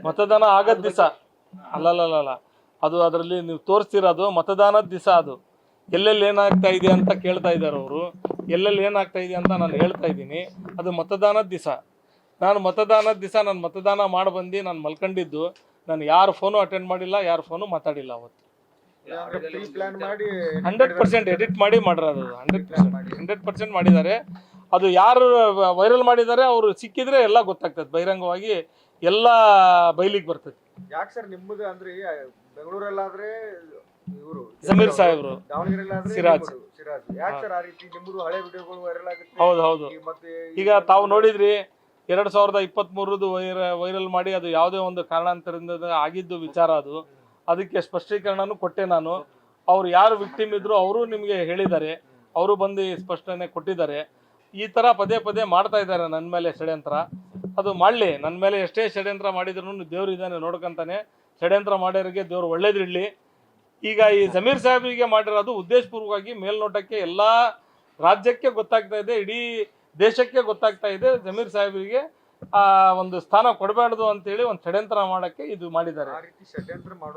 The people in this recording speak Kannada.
ಮತದಾನ ಆಗದ ದಿವಸ ಅಲ್ಲಲ್ಲ, ಅದು ಅದರಲ್ಲಿ ನೀವು ತೋರಿಸ್ತಿರೋದು ಮತದಾನದ ದಿವಸ. ಅದು ಎಲ್ಲೆಲ್ಲಿ ಏನಾಗ್ತಾ ಇದೆ ಅಂತ ಕೇಳ್ತಾ ಇದ್ದಾರೆ ಅವರು. ಎಲ್ಲೆಲ್ಲಿ ಏನಾಗ್ತಾ ಇದೆ ಅಂತ ನಾನು ಹೇಳ್ತಾ ಇದ್ದೀನಿ. ಅದು ಮತದಾನದ ದಿವಸ. ನಾನು ಮತದಾನದ ದಿವಸ ನಾನು ಮತದಾನ ಮಾಡಿ ಬಂದು ನಾನು ಮಲ್ಕೊಂಡಿದ್ದು. ನಾನು ಯಾರ ಫೋನು ಅಟೆಂಡ್ ಮಾಡಿಲ್ಲ, ಯಾರ ಫೋನು ಮಾತಾಡಿಲ್ಲ ಅವತ್ತು. 100% ಎಡಿಟ್ ಮಾಡಿ ಮಾಡಿರೋದು. 100% ಮಾಡಿದ್ದಾರೆ. ಅದು ಯಾರು ವೈರಲ್ ಮಾಡಿದ್ದಾರೆ ಅವರು ಸಿಕ್ಕಿದ್ರೆ ಎಲ್ಲ ಗೊತ್ತಾಗ್ತದೆ, ಬಹಿರಂಗವಾಗಿ ಎಲ್ಲ ಬಯಲಿಗೆ ಬರ್ತದೆ. ಯಾಕೆ ಸರ್ ನಿಮ್ಮದು ಅಂದ್ರೆ ಬೆಂಗಳೂರಲ್ಲಾದ್ರೆ ಇವರು ಜಮೀರ್ ಸಾಹೇಬ್ರು, ದಾವಣಗೆರೆಲ್ಲಾದ್ರೆ ಸಿರಾಜ್. ಯಾಕೆ ಸರ್ ಆ ರೀತಿ ನಿಮ್ಮದು ಹಳೆ ವಿಡಿಯೋಗಳು ವೈರಲ್ ಆಗುತ್ತೆ? ಹೌದು. ಮತ್ತೆ ಈಗ ತಾವು ನೋಡಿದ್ರಿ 2023 ವೈರಲ್ ಮಾಡಿ ಅದು ಯಾವುದೇ ಒಂದು ಕಾರಣಾಂತರದಿಂದ ಆಗಿದ್ದು ವಿಚಾರ. ಅದಕ್ಕೆ ಸ್ಪಷ್ಟೀಕರಣನೂ ಕೊಟ್ಟೆ ನಾನು. ಅವ್ರು ಯಾರು ವಿಕ್ಟಿಮ್ ಇದ್ರು ಅವರು ನಿಮಗೆ ಹೇಳಿದ್ದಾರೆ, ಅವರು ಬಂದು ಸ್ಪಷ್ಟನೆ ಕೊಟ್ಟಿದ್ದಾರೆ. ಈ ಥರ ಪದೇ ಪದೇ ಮಾಡ್ತಾ ಇದ್ದಾರೆ ನನ್ನ ಮೇಲೆ ಷಡ್ಯಂತ್ರ. ಅದು ಮಾಡಲಿ, ನನ್ನ ಮೇಲೆ ಎಷ್ಟೇ ಷಡ್ಯಂತ್ರ ಮಾಡಿದ್ರು ದೇವ್ರು ಇದ್ದಾನೆ ನೋಡ್ಕೊಂತಾನೆ. ಷಡ್ಯಂತ್ರ ಮಾಡೋರಿಗೆ ದೇವ್ರು ಒಳ್ಳೇದಿರಲಿ. ಈಗ ಈ ಜಮೀರ್ ಸಾಹೇಬ್ರಿಗೆ ಮಾಡಿರೋದು ಉದ್ದೇಶಪೂರ್ವಕವಾಗಿ ಮೇಲ್ನೋಟಕ್ಕೆ ಎಲ್ಲ ರಾಜ್ಯಕ್ಕೆ ಗೊತ್ತಾಗ್ತಾ ಇದೆ, ಇಡೀ ದೇಶಕ್ಕೆ ಗೊತ್ತಾಗ್ತಾ ಇದೆ. ಜಮೀರ್ ಸಾಹೇಬ್ರಿಗೆ ಒಂದು ಸ್ಥಾನ ಕೊಡಬಾರ್ದು ಅಂತೇಳಿ ಒಂದು ಷಡ್ಯಂತ್ರ ಮಾಡೋಕ್ಕೆ ಇದು ಮಾಡಿದ್ದಾರೆ. ಆ ರೀತಿ ಷಡ್ಯಂತ್ರ ಮಾಡೋದು